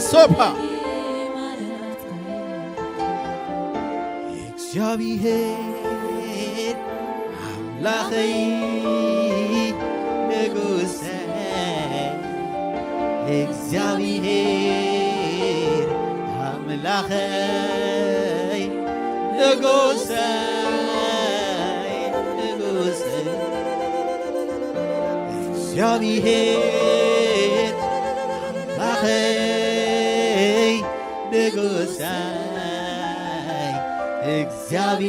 sopa እግዚአብሔር አምላኬ ንጉሴ እግዚአብሔር አምላኬ ንጉሴ እግዚአብሔር አምላኬ ንጉሴ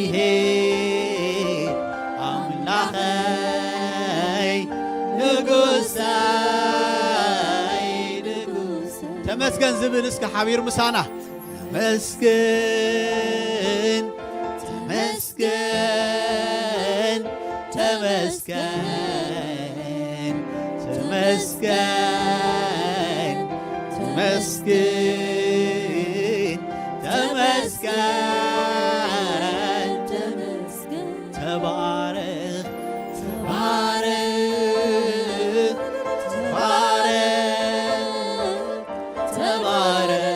እግዚአብሔር አምላኬ ንጉሴ ተመስገን ዝብል እስከ ሓቢር ምሳና ተመስገን ተመስገን ተመስገን ተመስገን ተመስገን ተመስገን ተባረክ ተባረክ ተባረክ ተባረክ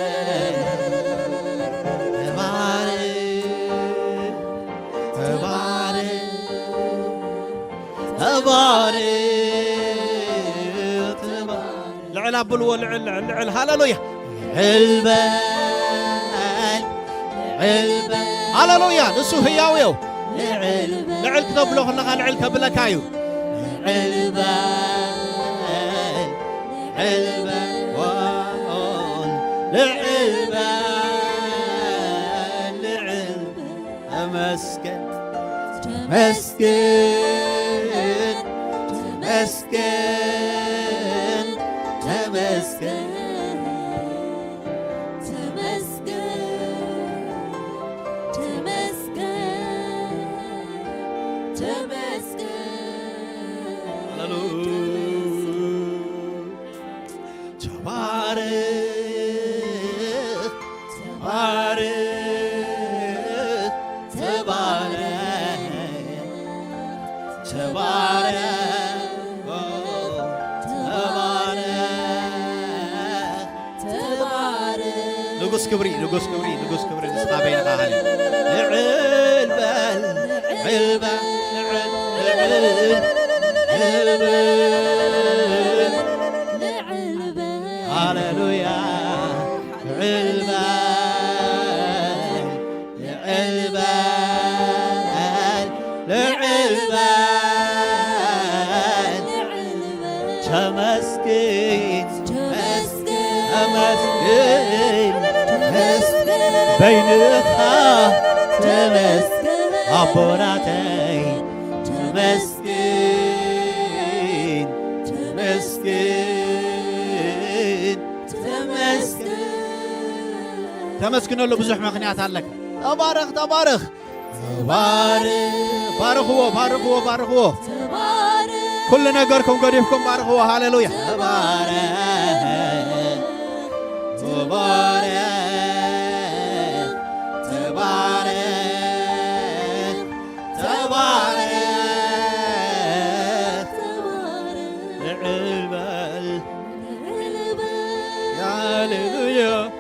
تبارك العلا بلو العل هاللويا علبان علبان هاللويا نسو هياويو العل كتب له خلنا العل كبلكايو علبان علبان وان العلبان العلبان مسكن مسكن مسكن مسكن نقص كبري نقص كبري نقص كبري نسقابين قاهل علبال علبال هاللويا علبال علبال علبال تمسكين تمسكين بينك تمسكين أبوراتي تمسكين تمسكين تمسكين تمسكين له بزح مغنيات عليك تبارك تبارك تبارك بارك هو بارك هو بارك هو كل نجاركم قريبكم بارك هو هاللويا تبارك تبارك تبارك تبارك العلبال يا هاللويا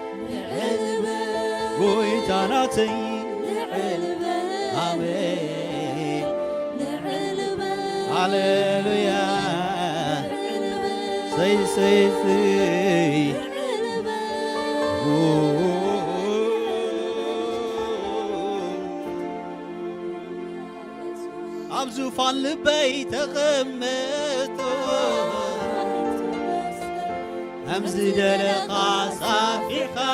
ويتاناتي آمين هاللويا سي سي سي أبزوفان لبيت غمتو همز دلقا صافيقا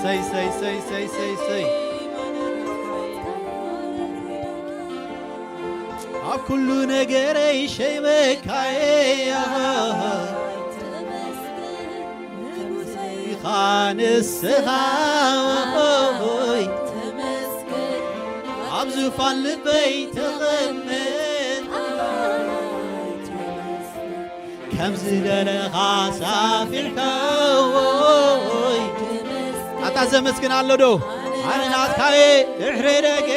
سي سي سي سي سي سي كل نجري شيء مكاي خان السهاوي أبزفان لبيت غمت كم زدل خاسافر كوي أتعزم مسكن على دو أنا ناتكاي إحريرك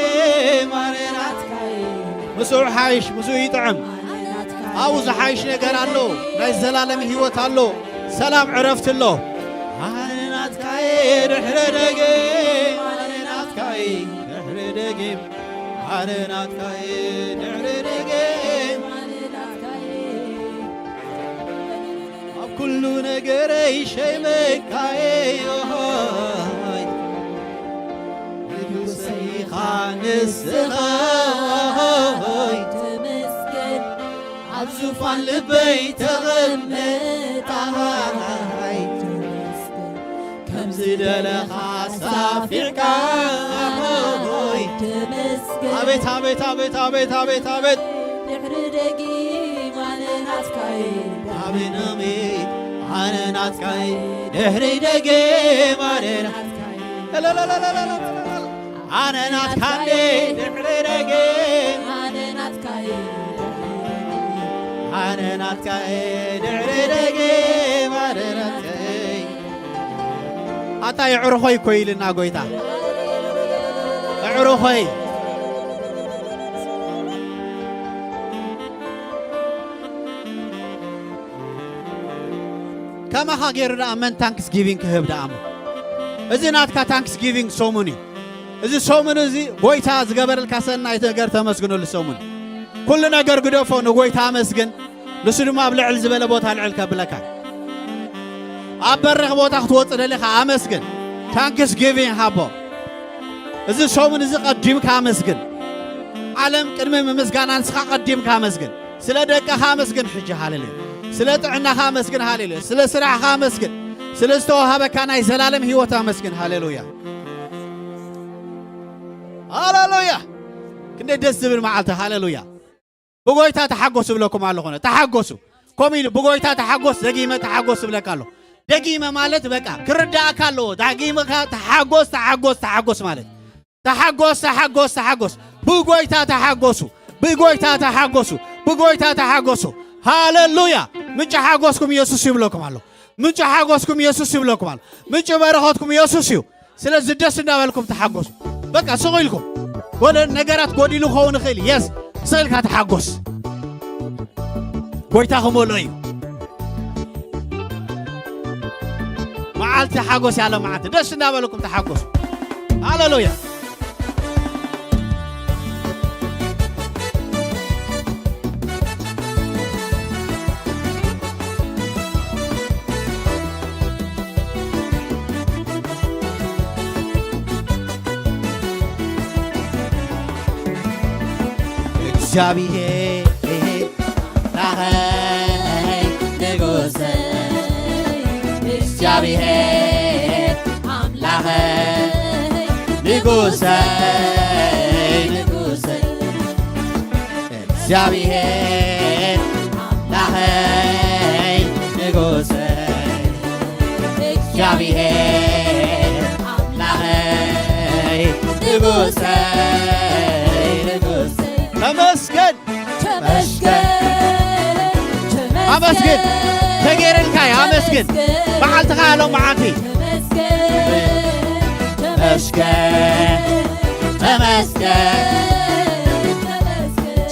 أنا ناتكاي مسوع حايش مسوع يطعم أوز حايش نجار الله نزلالم هيوت الله سلام عرفت الله أنا ناتكاي إحريرك أنا ناتكاي إحريرك أنا ناتكاي إحريرك كل نجري شيء مكاي لدوسي خانس غاي تمسكن عبزوفان لبيت غمت هاي تمسكن كم زدل خاسافر كاي تمسكن عبيت عبيت عبيت عبيت عبيت عبيت نحردقي مالنات كاي عبينامي أنا ناتكاي نحردقي مالنات كاي لا لا لا لا لا أنا ناتكاي نحردقي أنا ناتكاي أنا ناتكاي نحردقي مالنات كاي أتا يعرفوي كويلنا قويتا يعرفوي كما خاغيرنا من تانكس جيفينج كهبدا أمو إذا ناتكا تانكس جيفينج سوموني إذا سوموني زي قويتا زغبر الكاسن نايت غير تمسكنو لسوموني كل نغر غدوفو نو قويتا مسكن لسدو ما بلع الزبله بوتا العلك بلكا أبرخ بوتا خوت دلخ امسكن تانكس جيفينج هابو إذا سوموني زي قديم كامسكن عالم قدمه مسغانان سخا قديم كامسكن سلا دقه خامسكن حجه حلل سلا طعنا خامسكن هاليلويا سلا سرع خامسكن سلا استوهبه كان يزلالم هيوت امسكن هاليلويا هاليلويا كنده دس بن معلته هاليلويا بغويتا تحقس بلكم على هنا تحقسوا كومين بغويتا تحقس دقيمه تحقس بلكالو دقيمه مالت بقى كردا كالو دقيمه تحقس تحقس تحقس مالت تحقس تحقس تحقس بغويتا تحقسوا بغويتا تحقسوا بغويتا تحقسوا هاليلويا من حاجوسكم يسوع يبلكم الله من حاجوسكم يسوع يبلكم الله من بركاتكم يسوع سلازم دس ندابلكم تحاجوس بقى سويلكم ولا نجارات قديلو خون خيل يس سيلك تحاجوس كويتاهم ولاي معال تحاجوس على معات دس ندابلكم تحاجوس هاليلويا እግዚአብሔር ላኸይ ንጉሰይ እግዚአብሔር አምላኸይ ንጉሰይ ንጉሰይ እግዚአብሔር አምላኸይ ንጉሰይ እግዚአብሔር አምላኸይ ንጉሰይ ንጉሰይ تمسكن تمسكن تمسكن تغير الكاي امسكن بعد تخالو معاكي تمسكن تمسكن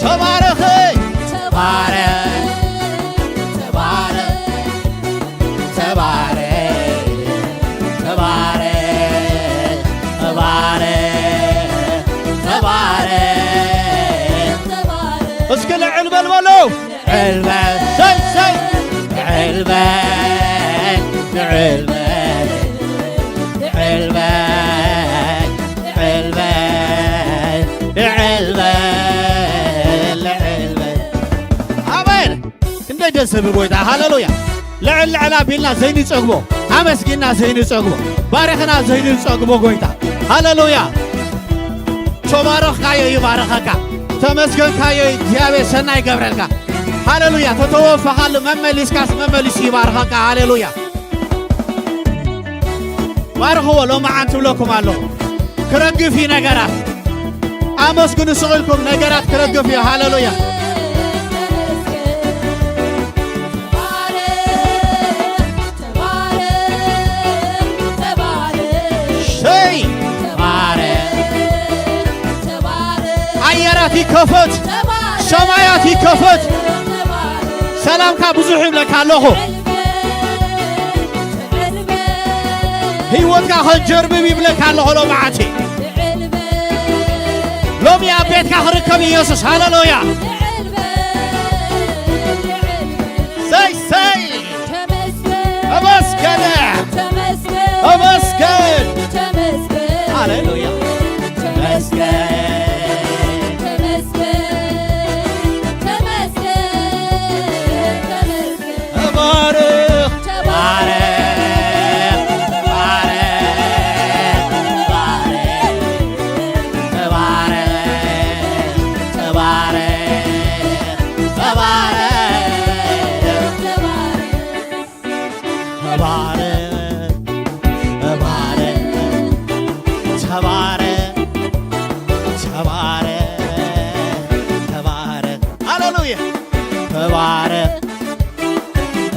تباركي تبارك تبارك تبارك تبارك تبارك تبارك اسكن علبة الولو علبة سي سي علبة علبة علبة علبة علبة علبة آمين كنت دس ببويتا هاللويا لعل على بينا زيني صقبو امسكنا زيني صقبو بارخنا زيني صقبو غويتا هاللويا تبارك كاي يباركك تمسكن كاي ديابي سناي غبرلكا هاللويا تتوفقال ممليس كاس ممليس يباركك هاللويا بارخو لو ما انتم لكم الله كرنج في نغرات አመስግኑ ስቕልኩም ነገራት ክረግፍ እዩ ሃሌሉያ አየራት ይከፈት ሰማያት ይከፈት ሰላምካ ብዙሕ ይብለካ ኣለኹ ህይወትካ ኸንጀርብብ ይብለካ ኣለኹ ሎማዓቲ ሎሚ ኣብ ቤትካ ክርከብ ኢየሱስ ሃሌሉያ ሰይ ሰይ ተመስገን ተመስገን ሃሌሉያ ተመስገን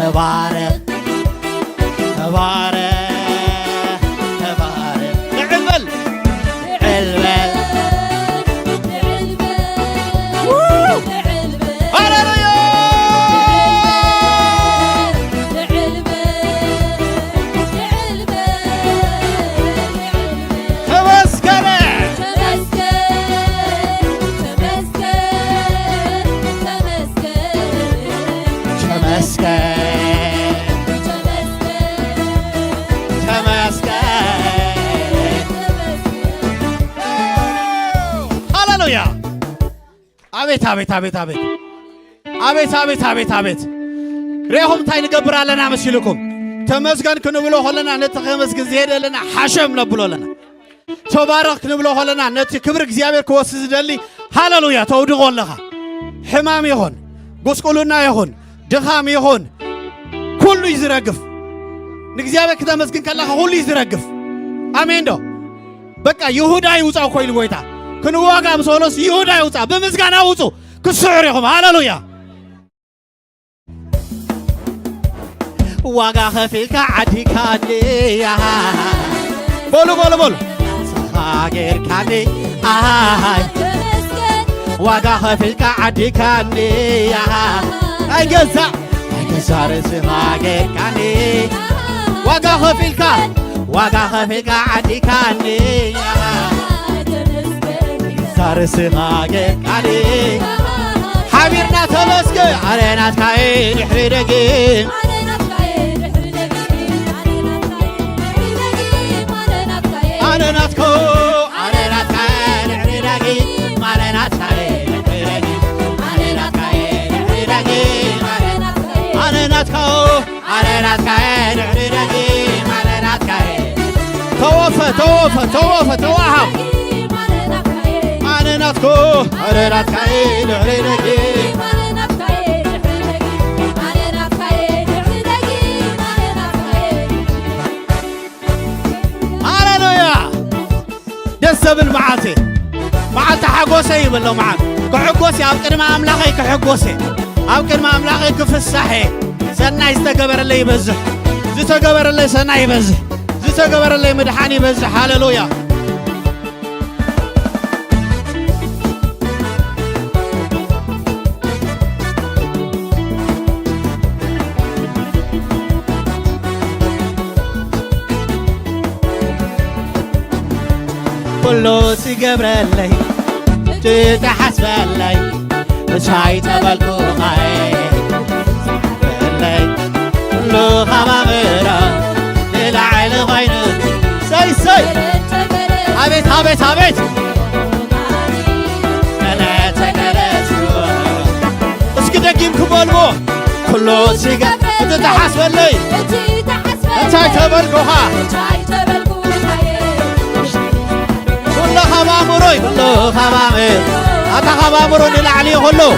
تبارك تبارك تبارك نعلبل نعلبل هللويا تمسكن تمسكن አቤት አቤት አቤት አቤት አቤት አቤት አቤት አቤት ሬሆም ታይ ንገብራለና መስልኩም ተመስገን ክንብሎ ሆለና ነቲ ከመስግን ዝሄደለና ሓሸም ነብሎለና ተባረክ ክንብሎ ሆለና ነቲ ክብር እግዚአብሔር ክወስድ ዝደሊ ሃሌሉያ ተውድቆለኻ ሕማም ይኹን ጉስቁልና ይኹን ድኻም ይኹን ኩሉ ይዝረግፍ ንእግዚአብሔር ከተመስግን ከለኻ ሁሉ ይዝረግፍ አሜን ዶ በቃ ይሁዳ ይውፃው ኮይል ጎይታ ክንዋጋ ምሶሎስ ይሁዳ ይውፃ በምስጋና ውፁ ክስዕር ይኹም ሃሌሉያ ዋጋ ኸፊልካ ዓዲካኒ በሉ በሉ በሉ ሃጌርካኒ አይ ዋጋ ኸፊልካ ዓዲካኒ አይገዛ አይገዛ ርእሲ ሃጌርካኒ ዋጋ ኸፊልካ ዓዲካኒ ዛርስኻ ጌርካኒ ሓቢርና ተመስገን ዓለናትካይ ድሕሪ ደጊም ዓለናትኮ ዓለናትካይ ድሕሪ ደጊም ዓለናትካይ ድሕሪ ደጊም ዓለናትካይ ድሕሪ ደጊም ዓለናትኮ ዓለናትካይ ድሕሪ ደጊም ዓለናትካይ ተወፈ ተወፈ ተወፈ ተዋሃብ ዓለናትኮ ዓለናትካይ ድሕሪ ደጊም ሃሌሉያ ደስ ዘብል መዓልቲ መዓልቲ ሓጎሰ ይብሎ መዓልቲ ክሕጎስ ኣብ ቅድሚ ኣምላኸይ ክሕጎስ ኣብ ቅድሚ ኣምላኸይ ክፍሳሕ ሰናይ ዝተገበረለይ ይበዝሕ ዝተገበረለይ ሰናይ ይበዝሕ ዝተገበረለይ ምድሓን ይበዝሕ ሃሌሉያ ኩሉ ሲገብረለይ ትተሓስበለይ እሳይ ተበልኩኸይ ለይ ኩሉ ኸባብሮ ንላዕሊ ኾይኑ ሰይ ሰይ አቤት አቤት አቤት ተገለጽኩ እስኪ ደጊም ክበልዎ ኩሉ ትተሓስበለይ እሳይ ተበልኩኻ خبامروي كله خبامر أتا خبامرو نلعلي كله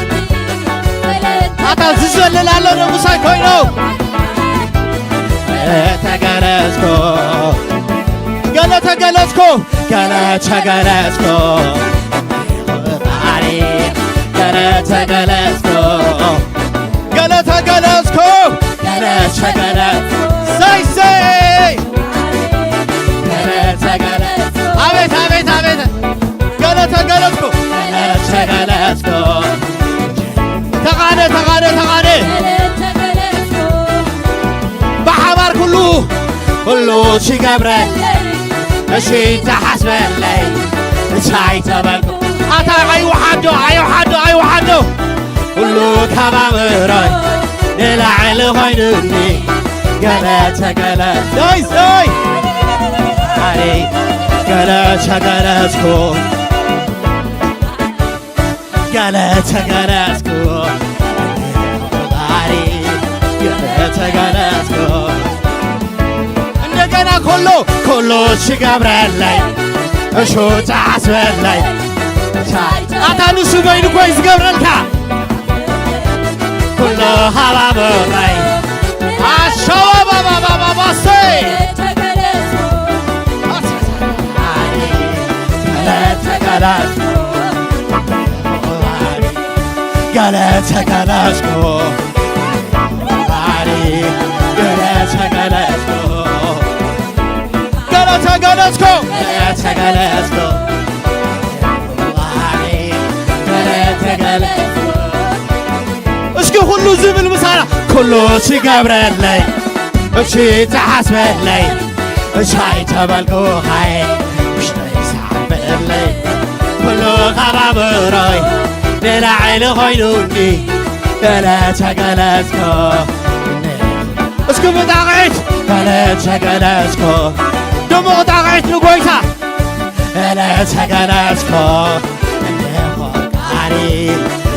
أتا ززل لالو نمساي كوينو تجلسكو قال تجلسكو قال تجلسكو ገለተገለጽኮ ገለተገለጽኮ ገለተገለጽ ሰይሰይ ገለተገለጽ አቤት አቤት አቤት ገለተገለጽኮ ገለተገለጽኮ ተቃደ ተቃደ ተቃደ በሓባር ኩሉ ኩሉ ሲገብረለይ እሺ ተሓስበለይ እንታይ ተበልኩ ኣታ ኣይወሓዶ ኣይወሓዶ ኣይወሓዶ ኩሉ ከባብሮይ ንላዕሊ ኮይኑኒ ገለተገለጽ ሰይ ኣሪ ገለተገለጽኩ ገለተገለጽኩ ኣሪ ገለተገለጽኩ እንደገና ኩሉ ኩሉ ሲገብረለይ እሹ ተሓስበለይ ኣታ ንሱ በይኑ ኮይ ዝገብረልካ ኩሉ ሃባብረይ ኣሸባባባባባሰይ ገለተገለጽኩ ኣሪ ገለተገለጽኩ ገለተገለጽኩ ገለተገለጽኩ እስኪ ሁሉ ዝብል ምሳና ኩሉ ሲገብረለይ እሺ ተሓስበለይ እንታይ ተበልኩ ሃይ ውሽጠይ ሰዓበለይ ኩሉ ከባብሮይ ንላዕሊ ኮይኑኒ ገለተገለጽኩ እስኪ ብጣቂዕት ገለተገለጽኩ ድሙቕ ጣቂዕት ንጎይታ ገለተገለጽኩ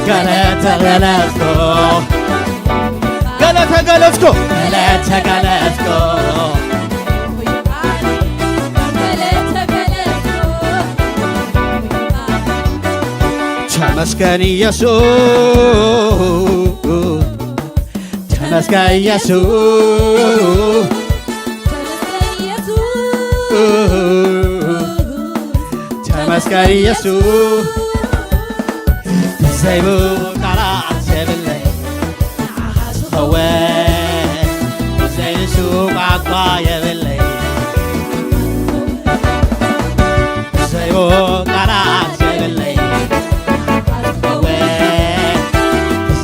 ገለተገለጽኩ ገለተገለጽኩ ገለተገለጽኩ ተመስገን ኢየሱስ ተመስገን ኢየሱስ ተመስገን ኢየሱስ ዘይቡ ቃላት የብለይ ዝኸወ ዘይንሱ ቋንቋ የብለይ ዘይቡ ቃላት የብለይ ዝኸወ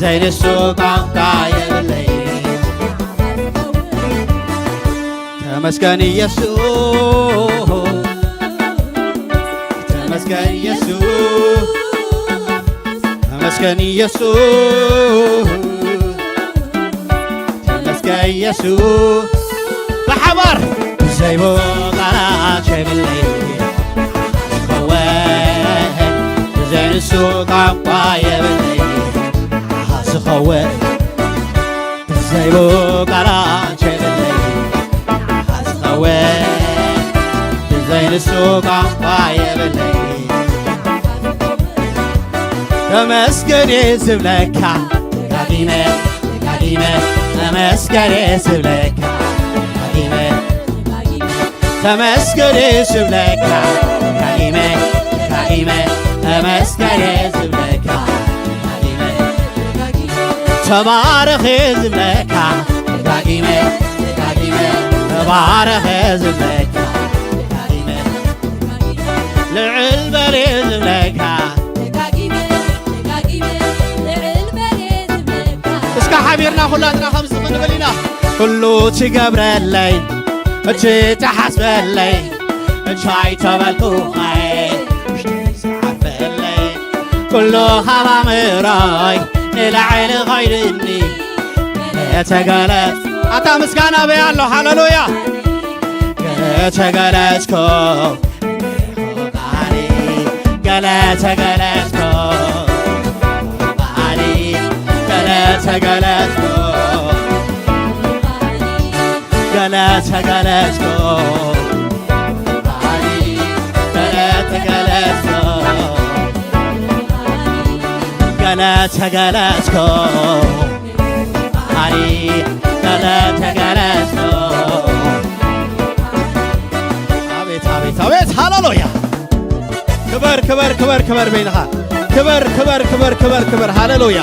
ዘይንሱ ቋንቋ የብለይ ተመስገን ኢየሱስ ተመስገን ኢየሱስ ተመስገን ኢየሱስ ተመስገን ኢየሱስ በሓባር ዘይቦ ቃላት የብለይ ዝኸወ ዘይንሱ ቋንቋ የብለይ ዝኸወ ዘይቦ ቃላት የብለይ ዝኸወ ዘይንሱ ቋንቋ የብለይ ተመስገን ስብለካ ደጋጊመ ደጋጊመ ተመስገን ስብለካ ደጋጊመ ተመስገን ስብለካ ደጋጊመ ደጋጊመ ተመስገን ስብለካ ደጋጊመ ተባረኽ ዝብለካ ደጋጊመ ደጋጊመ ተባረኽ ዝብለካ ደጋጊመ ልዕል በል ዝብለካ ሓቢርና ኩላትና ከምዚ ክንብል ኢና ኩሉ ትገብረለይ እቺ ተሓስበለይ እንታይ ተበልኩ ውሽጠይ ሰዓበለይ ኩሉ ሃባምሮይ ንላዕሊ ኮይኑኒ ገለተገለጽ ኣታ ምስጋና በይ ኣሎ ሃሌሉያ ገለተገለጽኩ ገለተገለጽኩ ገለተገለጽኩ ገለተገለጽኩ ገለተገለጽኩ ገለተገለጽኩ ገለተገለጽኩ አቤት አቤት አቤት ሃሌሉያ ክበር ክበር ክበር ክበር በይንኻ ክበር ክበር ክበር ክበር ክበር ሃሌሉያ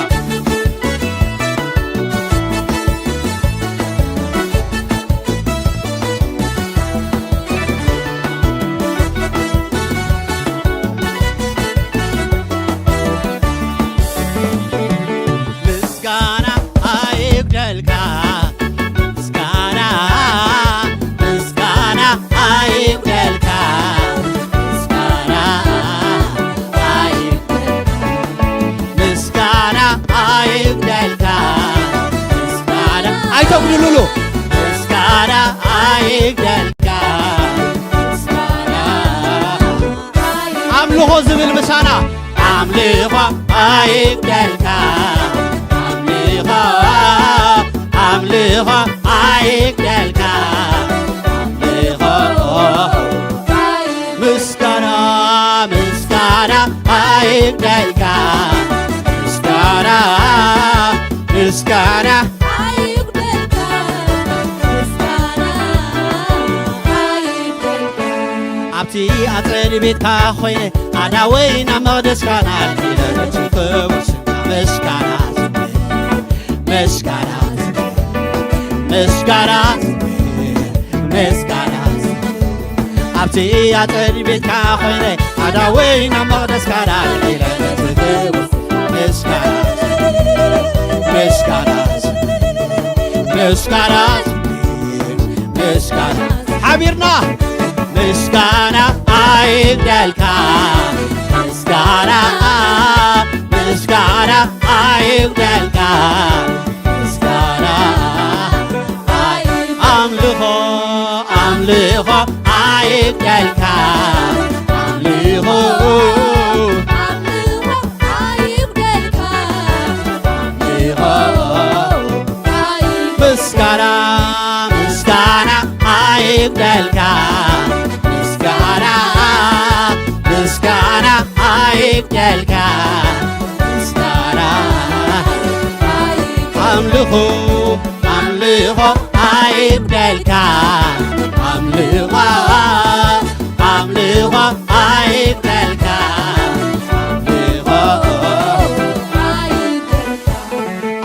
Lulu Skara aygelka Skara Amluho zibil misana Amliho aygelka Amliho aygelka Amliho Miskara Miskara aygelka Miskara Miskara أبتي أطرد بيتك خويني أنا وين مقدس كانال إلى نتشوف مسكانات مسكانات مسكانات مسكانات أبتي أطرد بيتك خويني أنا وين مقدس كانال إلى نتشوف مسكانات مسكانات مسكانات مسكانات حبيرنا مسكانة aydelka Miskana Miskana aydelka Miskana Amliho Amliho aydelka Amliho aydelka Amliho Miskana Miskana aydelka Miskana aydelka Miskana Amliho Amliho aydelka Amliho Amliho aydelka Amliho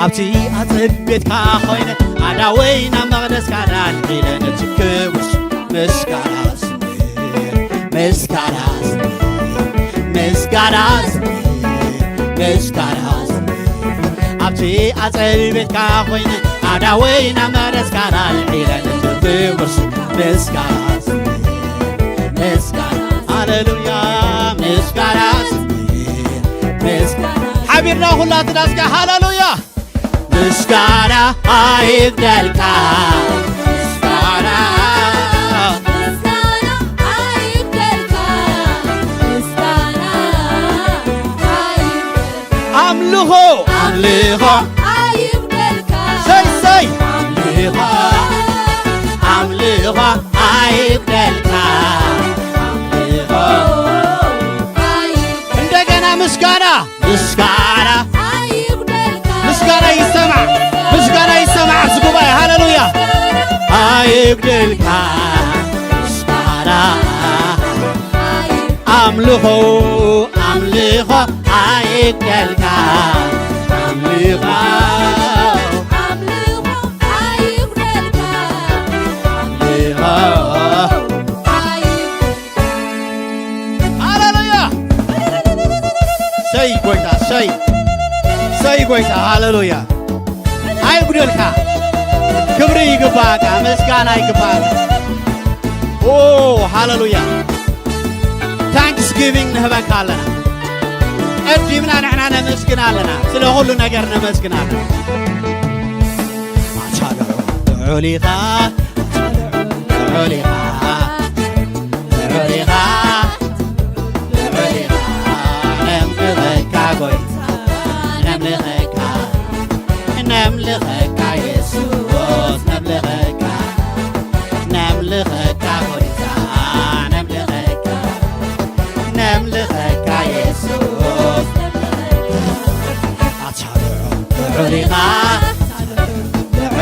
Abti atrib betka khoyne Ada wayna maqdes karan Ilen tikush Miskana Miskaras Miskaras Miskaras Abti atsel betka khoyne ada wayna maras karal ilan tubus Miskaras Miskaras Hallelujah Miskaras Miskaras Habirna khulat naska Hallelujah Miskara aydelka Amliho Amliho aydelka Say Amliho Amliho aydelka Amliho እንደገና ምስጋና ምስጋና aydelka ምስጋና ይሰማ ዝጉባኤ ሃሌሉያ aydelka ምስጋና Amliho Amliho aydelka Amliho Amliho aydelka Amliho Hallelujah Say goita say goita Hallelujah aydelka ክብር ይግባካ ምስጋና ይግባካ Oh Hallelujah Thanksgiving ነህበካለና እዲምና ንሕና ነመስግናለና ስለ ሁሉ ነገር ነመስግናለና አቻለው ዑሊኻ ዑሊኻ ዑሊኻ ዑሊኻ ነምልኸካ ጎይታ ነምልኸካ ነምልኸካ ኢየሱስ ነምልኸካ ነምልኸካ ጎይታ ነምልኸካ ነምልኸካ ኢየሱስ አቻለው ዑሊኻ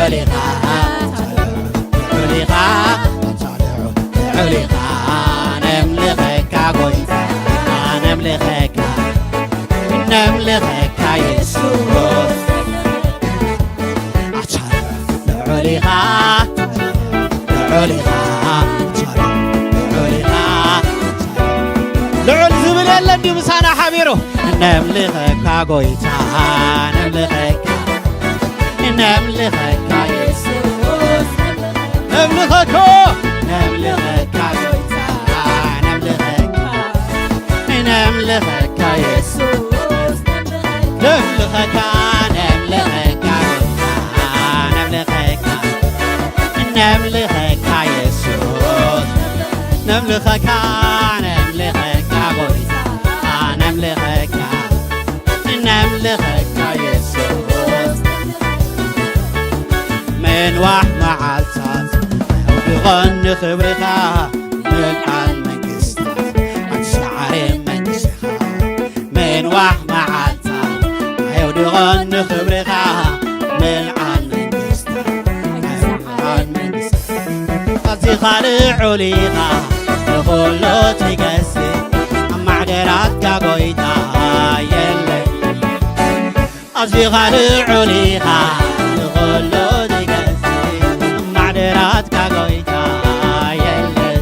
ዑሊኻ ዑሊኻ ዑሊኻ ነምልኸካ ጎይታ ነምልኸካ نملخك يسوع أشارع لعليها لعليها لعل زبل يلدي مسانا حبيرو نملخك قويتا نملخك نملخك يسوع نملخك نملخك قويتا نملخك نملخك يسوع نملخك نملخك نملخك نملخك يسوع نملخك نملخك قويتا نملخك نملخك يسوع من واحد معالتات يغني خبرك من عن منقستك عن شعري منقستك من واحد معالتات يغني خبرك من عن منقستك عن منقستك قصدي خالع عليها لخلو تقسي معدراتك قويتا يلي قصدي خالع عليها لخلو تقسي معدراتك قويتا يلي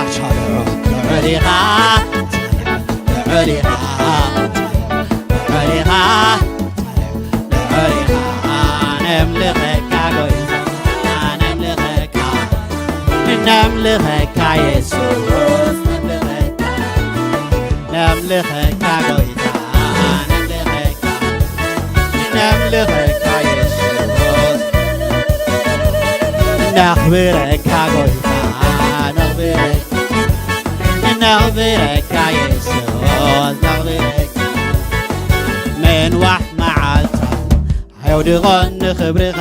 أشهر عليها عليها عليها عليها نملخك قويتا نملخك نملخك يسوع نملخك قويتا نملخك يسوع نخبرك قويتا نخبرك نخبرك يسوع نخبرك من واحد معالتا هيودي غن خبرك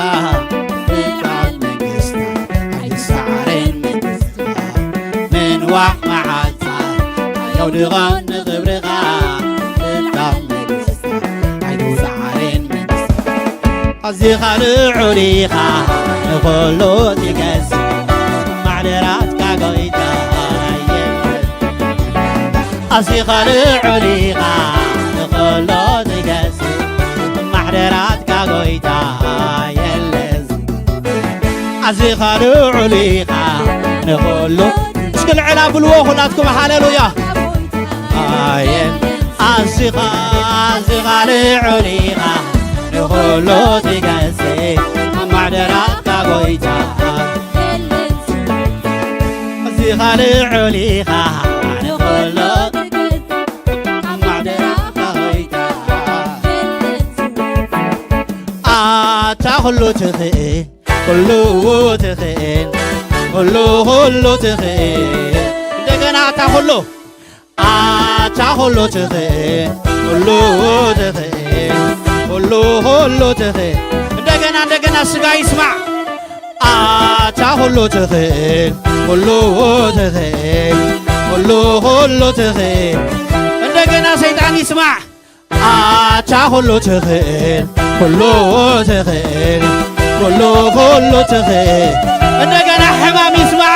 من واحد معالتا هيودي غن خبرك قصدي خالع عليها نقولو تقسي معدراتك قويتا قصدي خالع عليها نقولو تقسي معدراتك قويتا قصدي خالع عليها نقولو شكل علاب الوخناتكم هاليلويا قصدي خالع عليها نقولو تقسي معدراتك قويتا قصدي خالع عليها نقولو معدراتك قويتا كله تخين كله تخين كله تخين دقنا كله كله تخين كله تخين كله تخين دقنا سقا يسمع كله تخين كله تخين كله تخين دقنا سيطان يسمع كله تخين كله تخين كله تخين دقنا حمام يسمع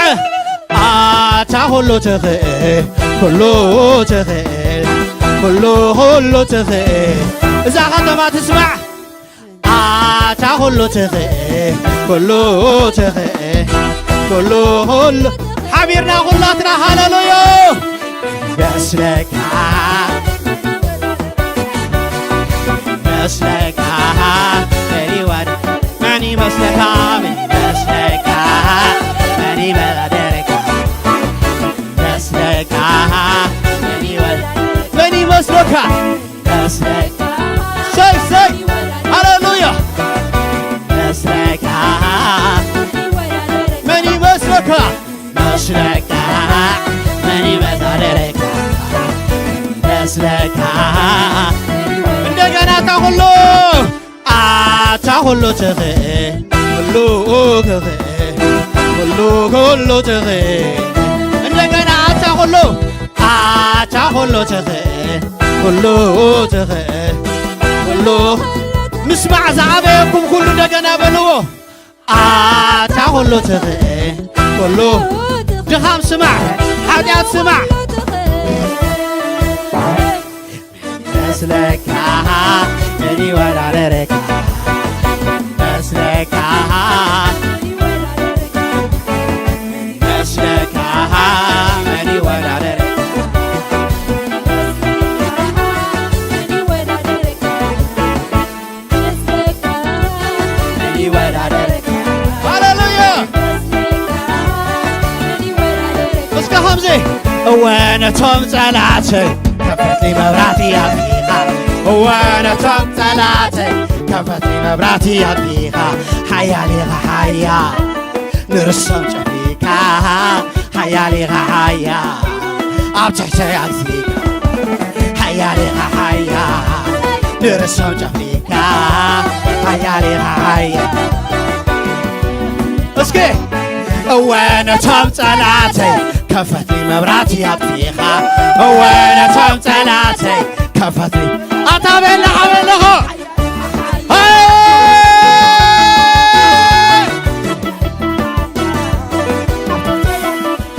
كله تخين كله تخين كله تخين إذا ما تسمع كله تخين كله تخين كله حبيرنا غلاتنا هاللويا بسلك بسلك ماني ود ماني مسلك ماني بسلك ماني بلادرك بسلك ماني ود ماني مسلك بسلك شي هاللويا بسلك ماني مسلك مسلك ماني بلادرك بسلك እንደገና ታሁሉ ታሁሉ ተኸ ሁሉ ከኸ ሁሉ ተኸ እንደገና ታሁሉ ተኸ ሁሉ ተኸ ሁሉ ምስማዕ ዘዓበየኩም ሁሉ እንደገና በልዎ ታሁሉ ተኸ ሁሉ ድኻም ስማዕ ሓጢአት ስማዕ መስለካ መን ይወዳደረካ መስለካ መስለካ መን ይወዳደረካ ወነቶም ጸላተይ ከፈትሊ መብራህቲ ኣጥፊኻ ወነቶም ጸላተይ ከፈትሊ መብራህቲ ኣጥፊኻ ሓያል ኢኻ ሓያል ንርሶም ጨፊካ ሓያል ኢኻ ሓያል ኣብ ትሕተይ ኣግፊካ ሓያል ኢኻ ሓያል ንርሶም ጨፊካ ሓያል ኢኻ ሓያል እስኪ ወነቶም ጸላተይ ከፈትሊ መብራህቲ ኣጥፊኻ ወነቶም ጸላተይ ከፈትሊ ኣታበለኻ በለኻ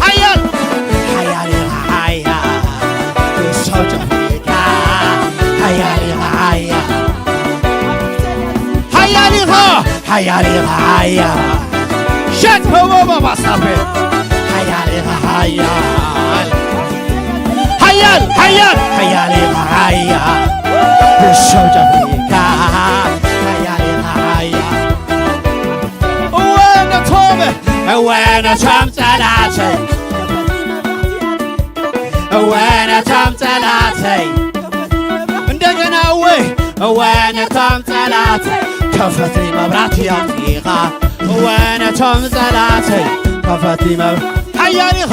ሓያል ሓያል ኢኻ ሓያል ንሶም ጨፊካ ሓያል ኢኻ ሓያል ሓያል ኢኻ ሓያል ኢኻ ሓያል ሸት በቦባ ማሳቤት ሓያል ኢኻ ሓያል ሓያል ሓያል ሓያል ኢኻ ሓያል ንሶም ጨፊካ ሓያል ኢኻ ሓያል ወነቶም ጸላተይ ወነቶም ጸላተይ እንደገና ወይ ወነቶም ጸላተይ ከፈትሊ መብራህቲ ኣጥፊኻ ወነቶም ጸላተይ ከፈትሊ መብራህቲ ሓያል ኢኻ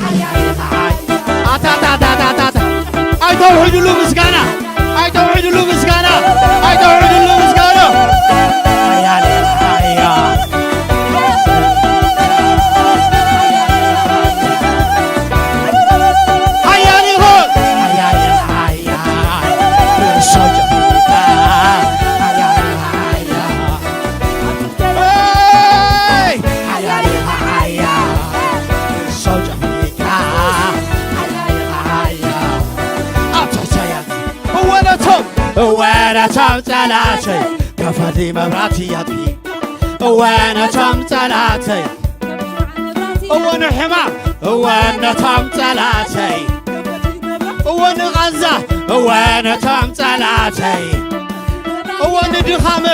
ሓያል ኢኻ ኣታታታታታ ኣይተውሕድሉ ምስጋና ኣይተውሕድሉ ምስጋና ኣይተውሕድሉ ምስጋና ሓያል ኢኻ ሓያል ሓያል ኢኻ ሓያል ኢኻ ሓያል ንሶም ጨፊካ ሓያል ኢኻ ሓያል ሓያል ኢኻ ሓያል ንሶም ጨፊካ ሓያል ኢኻ ሓያል ኣብ ትሕተይ ወነቶም ጸላተይ ከፈትሊ መብራህቲ ኣጥፊኻ ወነቶም ጸላተይ እወን ሕማም ወነቶም ጸላተይ እወን ቐንዛ ወነቶም ጸላተይ እወን ድኻም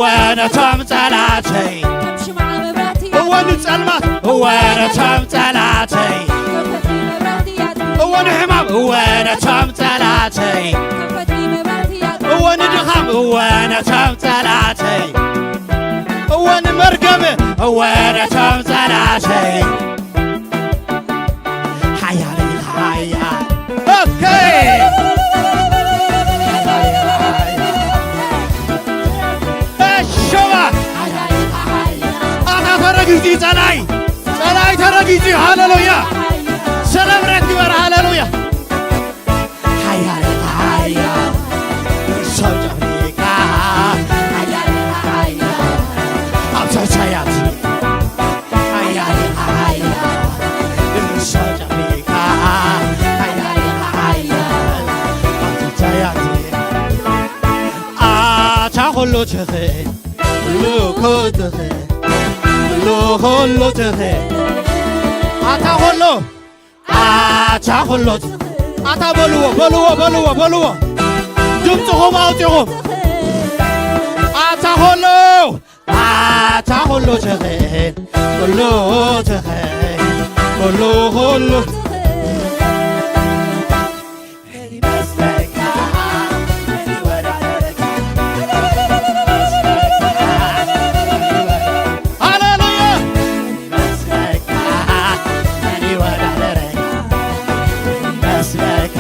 ወነቶም ጸላተይ እወን ጸልማት ወነቶም ጸላተይ እወን ሕማም ወነቶም ጸላተይ እወን ድኻም ወነቶም ጸላተይ እወን መርገም ወነቶም ጸላተይ ሓያል ኢኻ ሓያል ኦኬ እሾባ ሓያል ኢኻ ሓያል ኣታ ተረጊፂ ጸላይ ጸላይ ተረጊፂ ሃሌሉያ ሰለብሬት ግበር ሃሌሉያ ሓያል ኢኻ ሓያል ንሶም ጨፊካ ሓያል ኢኻ ሓያል ኣብ ትሕተይ ኣጥፊኻ ሓያል ኢኻ ሓያል ንሶም ጨፊካ ሓያል ኢኻ ሓያል ኣብ ትሕተይ ኣጥፊኻ ኣታ ኩሉ ትኽእል ኩሉ ትኽእል ኩሉ ትኽእል ኣታ ኩሉ ኣታ ኩሉ ኣታ በልዎ በልዎ በልዎ በልዎ ድምፅኹም ኣውፂኹም ኣታ ኩሉ ትኽእል ኩሉ ትኽእል ኩሉ ኩሉ መስለካ መን ይወዳደረካ ሃሌሉያ መስለካ መን ይወዳደረካ መስለካ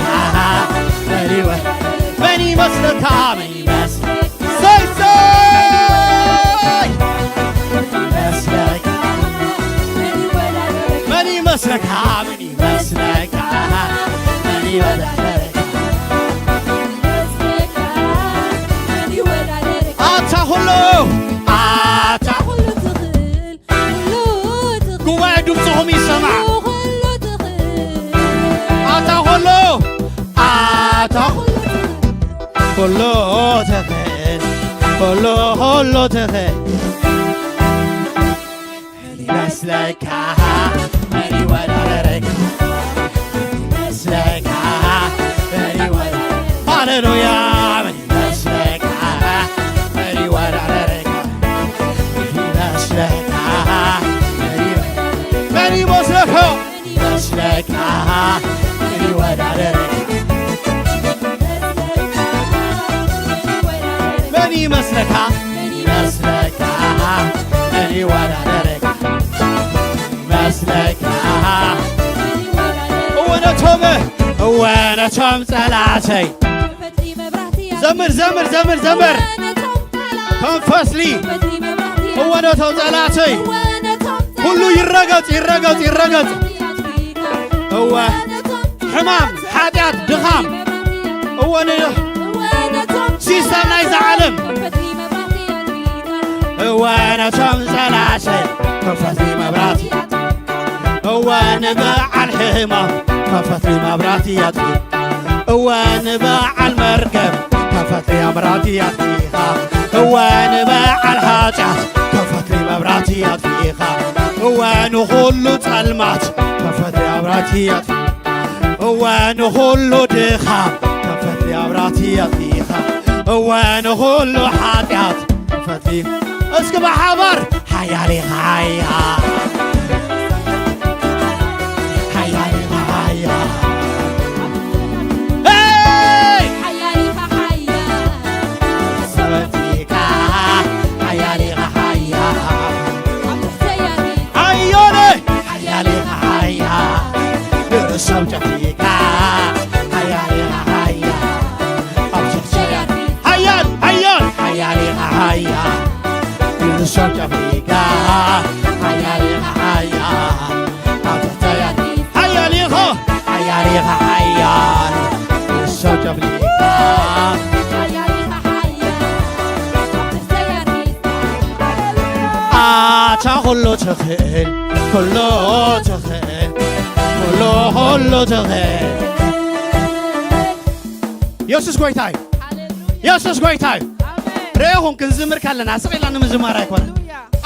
መን ይመስለካ መን ሰይ ሰይ መስለካ መን ይመስለካ መን ይመስለካ መን ይወዳደረካ ኣታ ኩሉ ጉባኤ ድምፅኹም ይሰማዕ ኣታ ኩሉ ሁሉ ትኽእል ሁሉ ትኽእል ይመስለካ መን ይወዳደረካ ይመስለካ መን ይወዳደረካ ሃሌሉያ መን ይመስለካ መን ይወዳደረካ ይመስለካ መን ይመስለካ ይመስለካ መን ይወዳደረካ መን ይመስለካ ይመስለካ መን ይወዳደረካ ይመስለካ ወነቶም ጸላተይ ዘምር ዘምር ዘምር ዘምር ከንፈስሊ ወነቶም ጸላተይ ሁሉ ይረገጽ ይረገጽ ይረገጽ እወ ሕማም ሓጢአት ድኻም እወን ሲሳብ ናይ ዝዓለም እወነቶም ጸላተይ ከንፈስሊ መብራቲ እወን በዓል ሕማም ከንፈስሊ መብራቲ ያጥፊ እወን በዓል መርገም ከንፈስሊ መብራቲ ያጥፊኻ እወን በዓል ኃጢአት ከንፈስሊ መብራቲ ያጥፊኻ እወን ሁሉ ጸልማት ከንፈስሊ መብራቲ ያጥፊ እወን ሁሉ ድኻም ከንፈስሊ መብራቲ ያጥፊኻ እወን ሁሉ ኃጢአት ከንፈስሊ እስኪ በሓባር ሓያሊኻ ሃያ شوجتيكا هياليها هيا هيال هيال هياليها هيا شوجتيكا هياليها هيا هياليها هياليها هيا شوجتيكا هياليها هيا كله تخيل كله تخيل ሁሉ ትኽእል ኢየሱስ ጐይታ እዩ ኢየሱስ ጐይታ እዩ ርኢኹም ክንዝምር ከለና ስቕ ኢልና ንምዝማር ኣይኮነን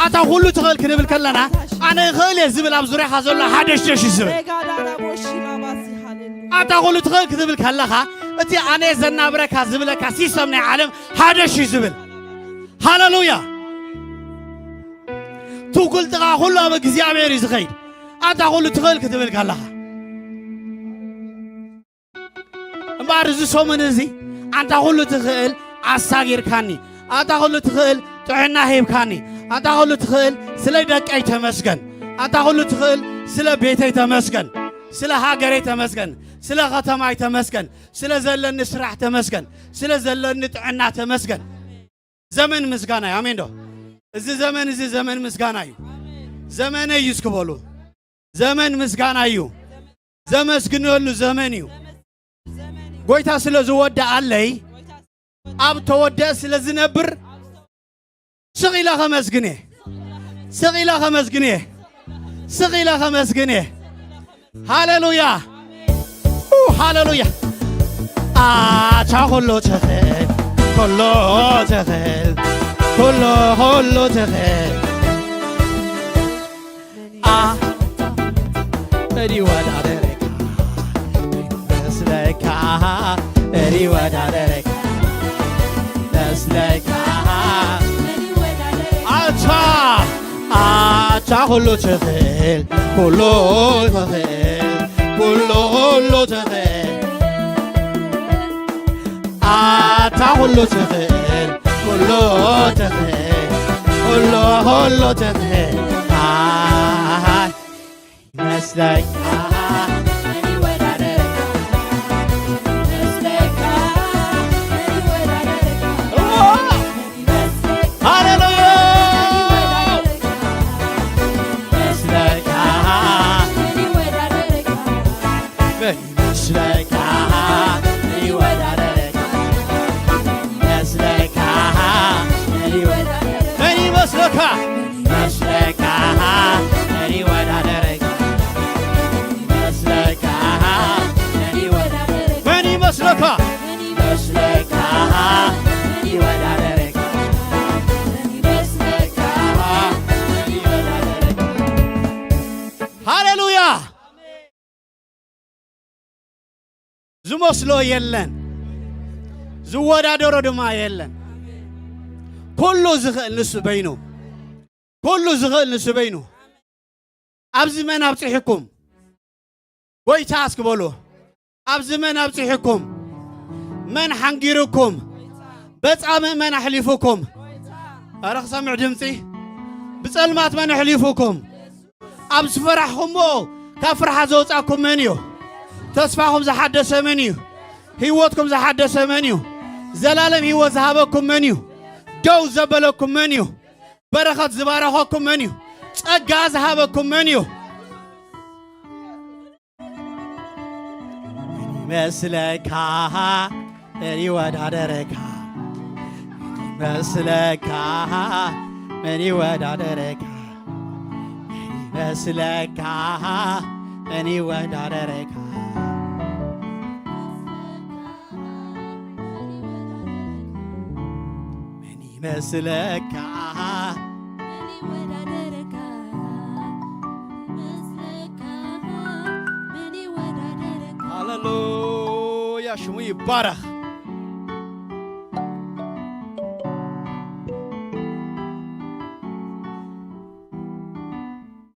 ኣታ ሁሉ ትኽእል ክንብል ከለና ኣነ ይኽእል እየ ዝብል ኣብ ዙርያኻ ዘሎ ሓደ ሽሽ ዝብል ኣታ ሁሉ ትኽእል ክትብል ከለኻ እቲ ኣነ ዘናብረካ ዝብለካ ሲስተም ናይ ዓለም ሓደ ሽሽ ዝብል ሃሌሉያ ትውክልትኻ ኩሉ ኣብ እግዚኣብሔር እዩ ዝኸይድ ኣታ ሁሉ ትኽእል ክትብል ከለኻ እምበር እዚ ሰሙን እዚ ኣንታ ሁሉ ትኽእል ኣሳጊርካኒ ኣንታ ሁሉ ትኽእል ጥዕና ሂብካኒ ኣንታ ሁሉ ትኽእል ስለ ደቀይ ተመስገን ኣንታ ሁሉ ትኽእል ስለ ቤተይ ተመስገን ስለ ሃገረይ ተመስገን ስለ ከተማይ ተመስገን ስለ ዘለኒ ስራሕ ተመስገን ስለ ዘለኒ ጥዕና ተመስገን ዘመን ምስጋና እዩ ኣሜን ዶ እዚ ዘመን እዚ ዘመን ምስጋና እዩ ዘመነ እዩ እስክበሉ ዘመን ምስጋና እዩ ዘመስግነሉ ዘመን እዩ ጐይታ ስለ ዝወድኣለይ ኣብ ተወድአ ስለ ዝነብር ስቕ ኢለ ኸመስግን እየ ስቕ ኢለ ኸመስግን እየ ስቕ ኢለ ኸመስግን እየ ሃሌሉያ ሃሌሉያ ኣታ ኩሉ ትኽእል ኩሉ ትኽእል ኩሉ ትኽእል እዲ ወዳደረካ መስለካ እዲ ወዳደረካ መስለካ ኣታ ኩሉ ትኽእል ኩሉ ትኽእል ኩሉ ትኽእል ኣታ ኩሉ ትኽእል ኩሉ ትኽእል ኩሉ ትኽእል መስለካ ዝመስሎ የለን ዝወዳደሮ ድማ የለን ኩሉ ዝኽእል ንሱ በይኑ ኩሉ ዝኽእል ንሱ በይኑ ኣብዚ መን ኣብፅሕኩም ጎይታ እስክበሉ ኣብዚ መን ኣብፅሕኩም መን ሓንጊርኩም በጻምእ መን ኣሕሊፉኩም ኣረ ክሰምዕ ድምፂ ብጸልማት መን ኣሕሊፉኩም ኣብ ዝፈራሕኩምሞ ካብ ፍርሓት ዘውፃኩም መን እዩ ተስፋኹም ዝሓደሰ መን እዩ ህይወትኩም ዝሓደሰ መን እዩ ዘላለም ህይወት ዝሃበኩም መን እዩ ደው ዘበለኩም መን እዩ በረኸት ዝባረኸኩም መን እዩ ጸጋ ዝሃበኩም መን እዩ መስለካ መን ይወዳደረካ መስለካ መን ይወዳደረካ መስለካ መን ይወዳደረካ መን ይመስለካ ሃሌሉያ ሽሙ ይባረኽ